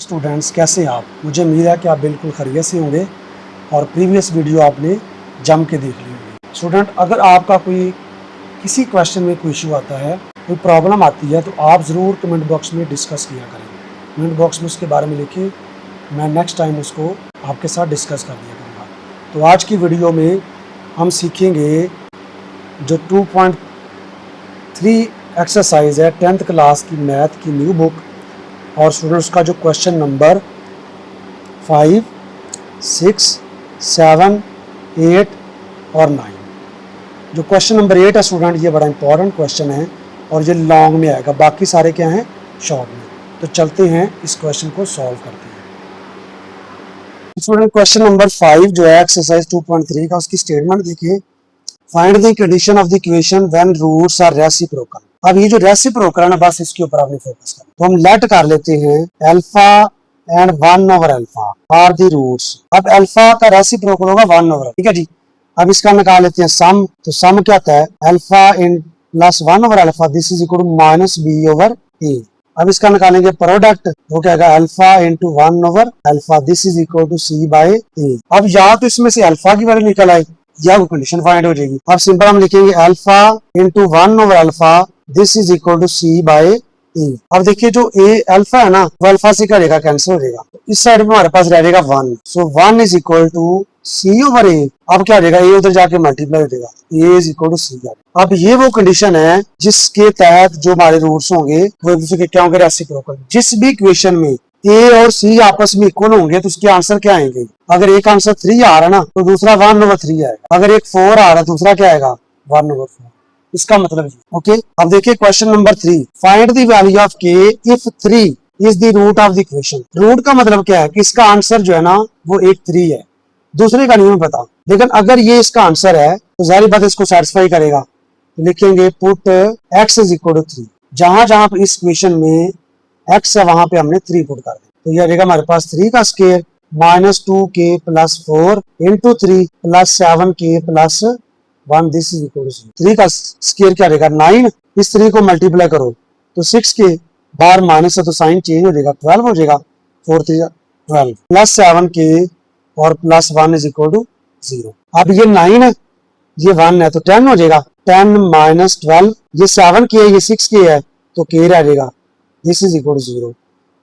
Students, कैसे हैं आप? मुझे उम्मीद है कि आप बिल्कुल खैरियत से होंगे और प्रीवियस वीडियो आपने जम के देख ली होगी। स्टूडेंट, अगर आपका कोई किसी क्वेश्चन में कोई इशू आता है, कोई प्रॉब्लम आती है, तो आप ज़रूर कमेंट बॉक्स में डिस्कस किया करें। कमेंट बॉक्स में उसके बारे में लिखिए, मैं नेक्स्ट टाइम उसको आपके साथ डिस्कस कर दिया करूँगा। तो आज की वीडियो में हम सीखेंगे जो 2.3 एक्सरसाइज है 10th क्लास की मैथ की न्यू बुक, और स्टूडेंट्स का जो क्वेश्चन नंबर 5, 6, 7, 8 और 9। जो क्वेश्चन नंबर 8 है स्टूडेंट, ये बड़ा इंपॉर्टेंट क्वेश्चन है और ये लॉन्ग में आएगा, बाकी सारे क्या हैं, शॉर्ट में। तो चलते हैं इस क्वेश्चन को सॉल्व करते हैं। स्टूडेंट, क्वेश्चन नंबर 5 जो है एक्सरसाइज 2.3 का, उसकी स्टेटमेंट देखिए। Find the condition of the equation when roots are reciprocal. अब ये जो रेसिप्रोकल है ना, बस इसके ऊपर आपने फोकस करना। तो हम लेट कर लेते हैं अल्फा एंड 1/अल्फा आर द रूट्स। अब अल्फा का रेसिप्रोकल होगा 1/, ठीक है जी। अब इसका निकाल लेते हैं सम। तो सम क्या होता है, अल्फा इन प्लस 1/अल्फा, this is equal to minus b/a। अब इसका निकालेंगे प्रोडक्ट, वो क्या आएगा, अल्फा इंटू 1/अल्फा, this is equal to c/a। अब या तो इसमें से अल्फा की वैल्यू निकल आए या वो कंडीशन फाइंड हो जाएगी। अब सिंपल हम लिखेंगे अल्फा इंटू 1/अल्फा, this is equal to c/a। अब देखिए जो ए अल्फा है ना, वो अल्फा से क्या रहेगा, कैंसिल हो जाएगा। तो इस साइड में हमारे पास रह जाएगा 1, सो 1 इज इक्वल टू c/a। अब क्या हो जाएगा, ए उधर जाके मल्टीप्लाई हो जाएगा, a is equal to c। अब ये वो कंडीशन है जिसके तहत जो हमारे रूट्स होंगे वो एक दूसरे के क्या होंगे, रेसिप्रोकल। जिस भी इक्वेशन में ए और सी आपस में इक्वल होंगे तो उसके आंसर क्या आएंगे। अगर एक आंसर 3 आ रहा है ना, तो दूसरा 1/3 आएगा। अगर एक 4 आ रहा है, दूसरा क्या आएगा, 1/4। इसका मतलब ओके। अब देखिए question number 3, find the value of K if 3 is the root of the equation. Root का मतलब क्या है कि इसका आंसर जो है ना वो एक 3 है, दूसरे का नहीं हमें पता। लेकिन अगर ये इसका आंसर है तो जाहिर बात है इसको सेटिस्फाई करेगा। तो लिखेंगे put x is equal to 3। जहां जहां पर इस इक्वेशन में x है वहां पे हमने 3 पुट कर दिया। तो ये रहेगा हमारे पास 3 का square minus 2k plus 4 into 3 plus 7k plus 1, this is equal to 3 का स्क्वायर क्या रहेगा 9। इस 3 को मल्टीप्लाई करो तो 6k, बाहर माइनस है तो साइन चेंज हो जाएगा, 12 हो जाएगा, 4 3 12 प्लस 7k और प्लस 1 इज इक्वल टू 0। अब ये 9 है, ये 1 है तो 10 हो जाएगा, 10 माइनस 12, ये 7k है, ये 6k है तो k रह जाएगा, दिस इज इक्वल टू 0।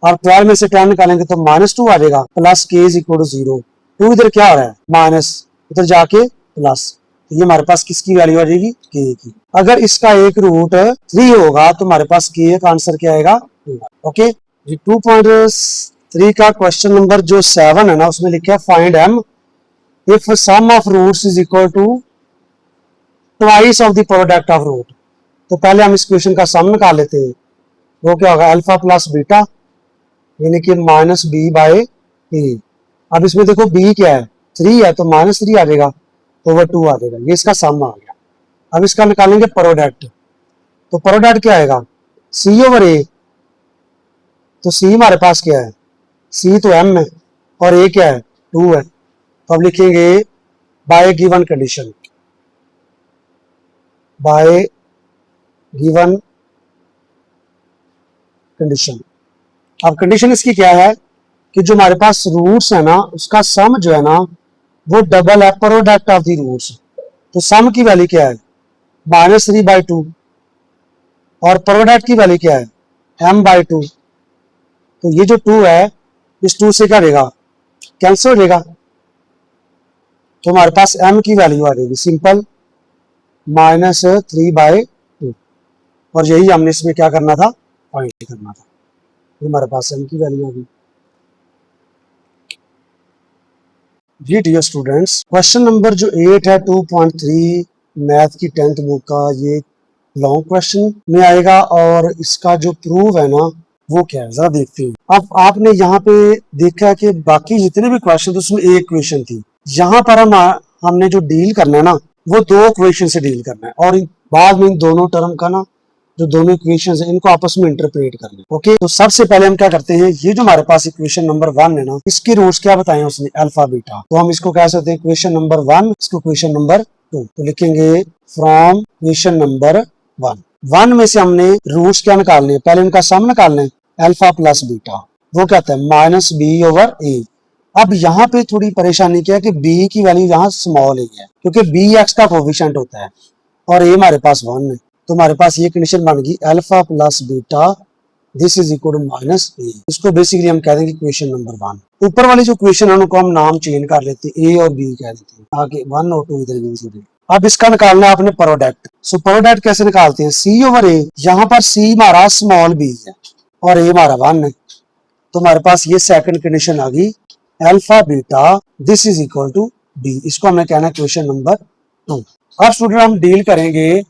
अब 12 में से 10 निकालेंगे तो -2 आ जाएगा, plus k is equal to 0। 2 इधर क्या हो रहा है, माइनस, इधर जाके प्लस, तो ये हमारे पास किसकी वैल्यू आ जाएगी, k की। अगर इसका एक रूट 3 होगा तो हमारे पास k का आंसर क्या आएगा, 2। ओके जी। 2.3 का क्वेश्चन नंबर जो 7 है ना, उसमें लिखा है find m if sum of roots is equal to twice of the product of root. तो पहले हम इस क्वेश्चन का सम निकाल लेते हैं। वो क्या होगा, अल्फा प्लस बीटा यानी कि माइनस b/a। अब इसमें देखो b क्या है, 3 है तो -3 आ जाएगा, ओवर 2 आ जाएगा, ये इसका सम आ गया। अब इसका निकालेंगे प्रोडक्ट। तो प्रोडक्ट क्या आएगा, c/a। तो c हमारे पास क्या है, c तो m है और a क्या है, 2 है। तो अब लिखेंगे bye given condition, bye given condition. अब कंडीशन इसकी क्या है कि जो हमारे पास रूट्स है ना, उसका सम जो है ना वो डबल है प्रोडक्ट ऑफ द रूट्स। तो सम की वैल्यू क्या है, -3/2 और प्रोडक्ट की वैल्यू क्या है, m/2। तो ये जो 2 है, इस 2 से क्या रहेगा, कैंसिल हो जाएगा। तो हमारे पास m की वैल्यू आ जाएगी सिंपल -3/2, और यही हमने इसमें क्या करना था, फाइंड करना था। हमारे पास m की वैल्यू होगी। जी डियर स्टूडेंट्स, क्वेश्चन नंबर जो 8 है 2.3 मैथ की 10th बुक का, ये लॉन्ग क्वेश्चन में आएगा और इसका जो प्रूफ है ना वो क्या है, जरा देखते हैं। अब आपने यहाँ पे देखा कि बाकी जितने भी क्वेश्चन थे उसमें एक क्वेश्चन थी। यहाँ पर हमने जो डील करना है ना वो 2 क्वेश्चन से डील करना है, और बाद में इन दोनों टर्म का ना जो दोनों इक्वेशंस हैं इनको आपस में इंटरप्रेट करना। ओके, तो सबसे पहले हम क्या करते हैं, ये जो हमारे पास इक्वेशन नंबर 1 है ना, इसके रूट्स क्या बताए उसने, अल्फा बीटा। तो हम इसको कह सकते हैं इक्वेशन नंबर 1, इसको इक्वेशन नंबर 2। तो लिखेंगे फ्रॉम इक्वेशन नंबर 1 में से हमने रूट्स क्या निकालने हैं, पहले इनका सम निकालना है, अल्फा प्लस बीटा। वो क्या आता है माइनस बी ओवर ए। अब यहाँ पे थोड़ी परेशानी क्या है कि बी की वैल्यू यहाँ स्मॉल ए है, क्योंकि बी एक्स का कोफिशिएंट होता है और ए हमारे पास 1 है, तो हमारे पास ये कंडीशन बन गई alpha plus beta this is equal to minus A. इसको बेसिकली हम कह देंगे क्वेश्चन नंबर 1। ऊपर वाली जो क्वेश्चन है उनको हम नाम चेंज कर लेते हैं, ए और बी कह देते हैं, आगे 1 और 2 इधर यूज हो गए। अब इसका निकालना है आपने प्रोडक्ट। सो प्रोडक्ट कैसे निकालते हैं, सी ओवर ए, यहाँ पर सी हमारा स्मॉल बी है और ए हमारा 1 है, तो हमारे पास ये सेकंड कंडीशन आ गई alpha beta this is equal to B. इसको हमने कहना है क्वेश्चन नंबर 2। अब स्टूडेंट हम डील करेंगे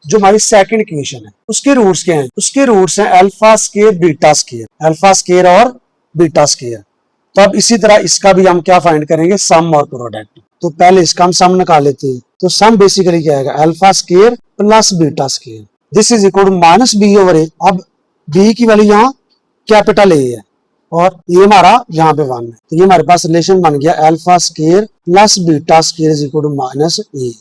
जो हमारी सेकंड इक्वेशन है उसके रूट्स क्या हैं, उसके रूट्स हैं alpha square beta square, alpha square और बीटा स्केयर। तो अब इसी तरह इसका भी हम क्या फाइंड करेंगे, सम और प्रोडक्ट। तो पहले इसका हम सम निकाल लेते हैं। तो सम बेसिकली क्या आएगा, alpha square plus beta square this is equal to minus B over A. अब बी की वैल्यू यहाँ कैपिटल ए है और ये हमारा यहाँ पे 1 है, तो ये हमारे पास रिलेशन बन गया alpha square plus beta square is equal to minus A.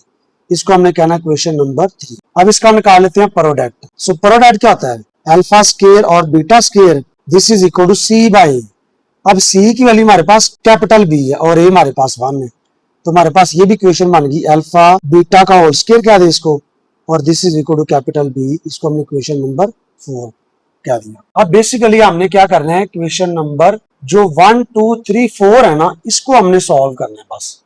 इसको हमने कहना है क्वेश्चन नंबर 3। अब इसका निकाल लेते हैं प्रोडक्ट। सो प्रोडक्ट क्या होता है, अल्फा स्केयर और beta square this is equal to C by A. अब सी की वैल्यू हमारे पास कैपिटल बी है और ए हमारे पास 1 है, तो हमारे पास ये भी क्वेश्चन बन गई अल्फा बीटा का होल स्केयर कह दे इसको और this is equal to capital B. इसको हमने क्वेश्चन नंबर 4 कह दिया। अब बेसिकली हमने क्या करना है, क्वेश्चन नंबर जो 1 2 3 4 है ना, इसको हमने सॉल्व करना है बस,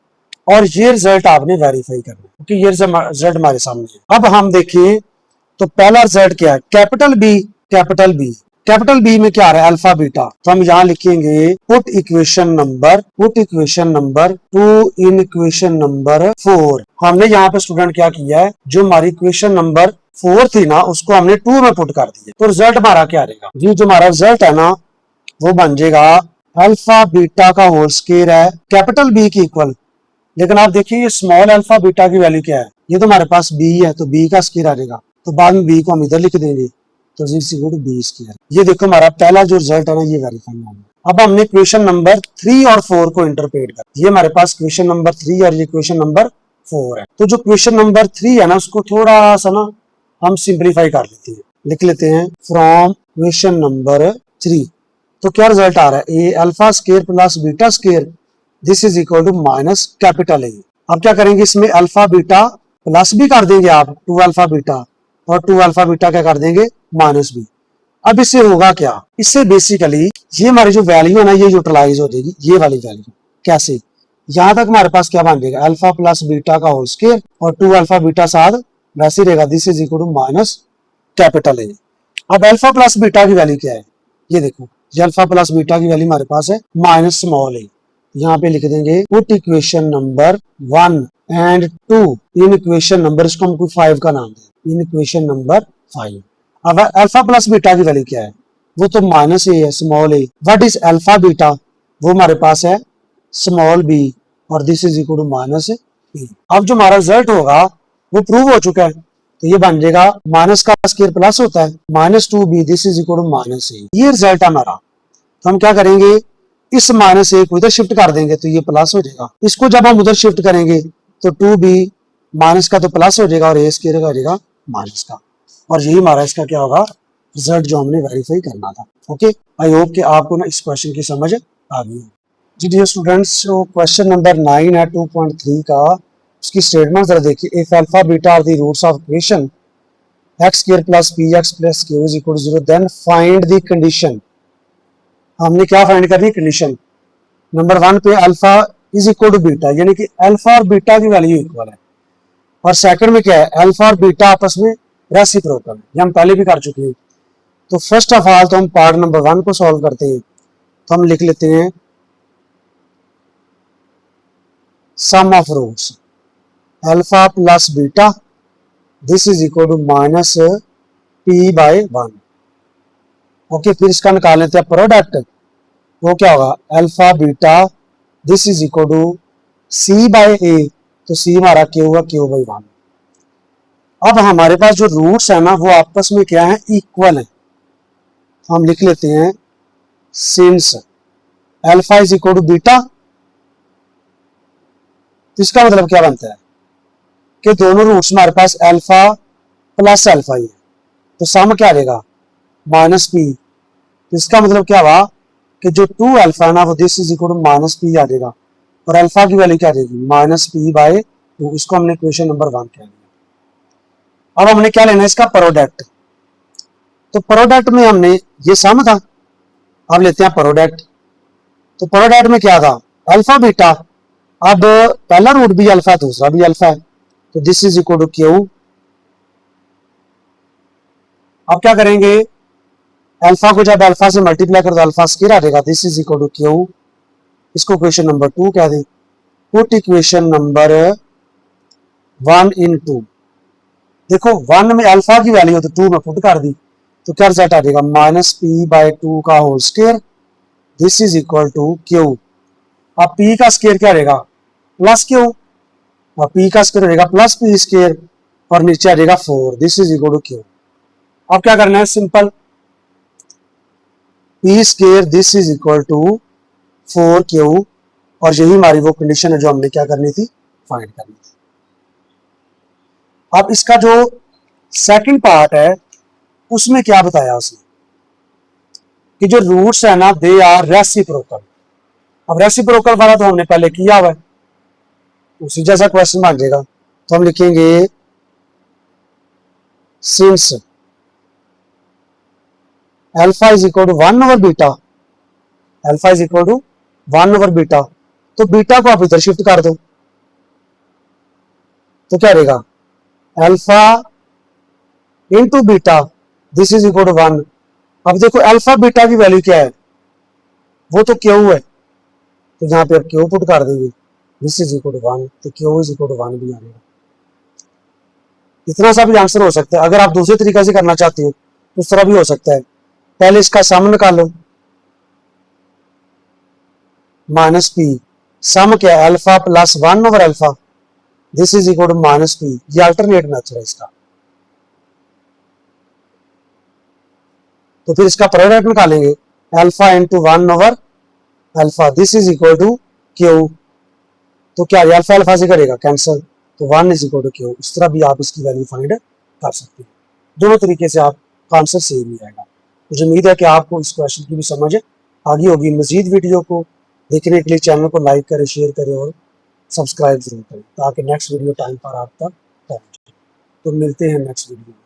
और ये रिजल्ट आपने वेरीफाई करना है क्योंकि ये रिजल्ट हमारे सामने है। अब हम देखिए तो पहला रिजल्ट क्या है, capital B capital B. Capital B में क्या आ रहा है, अल्फा बीटा, तो हम यहाँ लिखेंगे put equation number 2 in equation number 4। हमने यहाँ पे स्टूडेंट क्या किया है, जो हमारी इक्वेशन नंबर 4 थी ना उसको हमने 2 में पुट कर दिया, तो रिजल्ट हमारा क्या रहेगा, ये जो हमारा रिजल्ट है ना वो बन जाएगा अल्फा बीटा का होल स्केयर है कैपिटल बी की इक्वल। लेकिन आप देखिए ये स्मॉल अल्फा बीटा की वैल्यू क्या है, ये तो हमारे पास बी है, तो बी का स्केयर आ जाएगा, तो बाद में बी को हम इधर लिख देंगे, तो बी स्केयर। ये देखो हमारा पहला जो रिजल्ट है ना ये वेरीफाई हो गया। अब हमने क्वेश्चन नंबर 3 और 4 को इंटरप्रेट कर, ये हमारे पास क्वेश्चन नंबर 3 और ये क्वेश्चन नंबर 4 है। तो जो क्वेश्चन नंबर 3 है ना उसको थोड़ा सा ना हम सिंप्लीफाई कर लेते हैं, लिख लेते हैं फ्रॉम क्वेश्चन नंबर 3। तो क्या रिजल्ट आ रहा है, A alpha square plus beta square this is equal to minus capital A. अब क्या करेंगे, इसमें अल्फा बीटा प्लस भी कर देंगे आप 2 अल्फा बीटा, और 2 अल्फा बीटा क्या कर देंगे माइनस बी। अब इससे होगा क्या, इससे बेसिकली ये हमारी जो वैल्यू है ना ये यूटिलाइज हो जाएगी, ये वाली वैल्यू। कैसे, यहां तक हमारे पास क्या बन जाएगा, अल्फा प्लस बीटा का होल स्केयर और 2 अल्फा बीटा साथ वैसे रहेगा, this is equal to minus capital A. अब अल्फा प्लस बीटा की वैल्यू क्या है, ये देखो, ये अल्फा प्लस बीटा की वैल्यू हमारे पास है माइनस स्मॉल ए। यहाँ पे लिख देंगे put equation number 1 and 2 in equation number, इसको हम 5 का नाम दें, इन इक्वेशन नंबर 5। अब अल्फा प्लस बीटा की वैल्यू क्या है, वो तो माइनस ए है small A. What is alpha beta, वो हमारे पास है स्मॉल बी और this is equal to minus A. अब जो हमारा रिजल्ट होगा वो प्रूव हो चुका है, तो ये बन जाएगा माइनस का स्क्वायर प्लस होता है minus 2b this is equal to minus A. ये रिजल्ट हमारा, तो हम क्या करेंगे, इस माइनस ए को इधर शिफ्ट कर देंगे तो ये प्लस हो जाएगा, इसको जब हम उधर शिफ्ट करेंगे तो 2b माइनस का तो प्लस हो जाएगा और ए स्क्वायर का हो जाएगा माइनस का, और यही हमारा इसका क्या होगा रिजल्ट जो हमने वेरीफाई करना था। ओके, आई होप कि आपको ना इस क्वेश्चन की समझ आ गई हो। जी डियर स्टूडेंट्स, जो क्वेश्चन नंबर 9 है 2.3 का, उसकी स्टेटमेंट जरा देखिए, if alpha beta are the roots of equation x square plus px plus q is equal to 0 then find the condition. हमने क्या फाइंड करनी, कंडीशन नंबर 1 पे alpha is equal to beta, यानी कि अल्फा और beta की value equal है, और सेकंड में क्या है, अल्फा और बीटा आपस में रेसिप्रोकल है, ये हम पहले भी कर चुके हैं। तो फर्स्ट ऑफ ऑल तो हम पार्ट नंबर 1 को सॉल्व करते हैं, तो हम लिख लेते हैं sum of roots alpha plus beta this is equal to minus p by 1। Okay, फिर इसका निकाल लेते हैं प्रोडक्ट, वो क्या होगा alpha beta this is equal to c by a, तो c हमारा क्या होगा q बाय 1। अब हमारे पास जो रूट्स है ना वो आपस में क्या है, इक्वल है, हम लिख लेते हैं since alpha is equal to beta, तो इसका मतलब क्या बनता है कि दोनों रूट्स हमारे पास अल्फा प्लस अल्फा ही है, तो सम क्या आ जाएगा माइनस पी। तो इसका मतलब क्या हुआ कि जो 2 अल्फा है ना वो this is equal to minus P आ जाएगा और अल्फा की वैल्यू क्या आ जाएगी माइनस पी बाय 2। इसको हमने इक्वेशन नंबर 1 कह दिया। अब हमने क्या लेना है इसका प्रोडक्ट। तो प्रोडक्ट में हमने ये सम था, अब लेते हैं प्रोडक्ट। तो प्रोडक्ट में क्या था अल्फा बीटा, अब पहला रूट भी अल्फा दूसरा भी अल्फा है, तो this is equal to Q. अब क्या करेंगे अल्फा को जब अल्फा से मल्टीप्लाई कर दो अल्फा स्क्वायर आ जाएगा, this is equal to Q. इसको इक्वेशन नंबर 2 कह दें। Put equation number 1 in 2। देखो 1 में अल्फा की वैल्यू तो 2 में पुट कर दी, तो क्या रिजल्ट आ जाएगा माइनस पी बाय 2 का whole square, this is equal to Q. अब पी का स्क्वायर क्या रहेगा प्लस क्यू, और पी का स्क्वायर रहेगा प्लस पी स्क्वायर और नीचे आ जाएगा 4, this is equal to Q. अब क्या करना है simple, P square this is equal to 4 Q, और यही हमारी वो कंडीशन है जो हमने क्या करनी थी फाइंड करनी थी। अब इसका जो सेकंड पार्ट है उसमें क्या बताया उसने कि जो रूट्स है ना दे आर रेसिप्रोकल। अब रेसिप्रोकल वाला तो हमने पहले किया हुआ है, उसी जैसा क्वेश्चन बन जाएगा। तो हम लिखेंगे since alpha is equal to 1 over beta, alpha is equal to 1 over beta, तो बीटा को आप इधर शिफ्ट कर दो तो क्या रहेगा alpha into beta, this is equal to 1। अब देखो अल्फा बीटा की वैल्यू क्या है वो तो क्यू है, तो यहां पे आप क्यू पुट कर देंगे, दिस इज इक्वल टू 1, तो क्यू इज इक्वल टू 1 भी आ जाएगा। इतना सा भी आंसर हो सकता है। अगर आप दूसरे तरीके से करना चाहते हो तो उस तरह भी हो सकता है। पहले इसका सम निकालो माइनस पी, सम क्या है alpha plus 1 over alpha, this is equal to minus P, ये अल्टरनेट मेथड है इसका। तो फिर इसका प्रोडक्ट निकालेंगे alpha into 1 over alpha, this is equal to Q. तो क्या अल्फा अल्फा से करेगा कैंसिल, तो 1 इज इक्वल टू क्यू। इस तरह भी आप इसकी वैल्यू फाइंड कर सकते हैं। दोनों तरीके से आपका आंसर सेम ही आएगा। मुझे उम्मीद है कि आपको इस क्वेश्चन की भी समझ आ गई होगी। मजीद वीडियो को देखने के लिए चैनल को लाइक करें, शेयर करें और सब्सक्राइब जरूर करें ताकि नेक्स्ट वीडियो टाइम पर आप तक पहुंचे। तो मिलते हैं नेक्स्ट वीडियो में।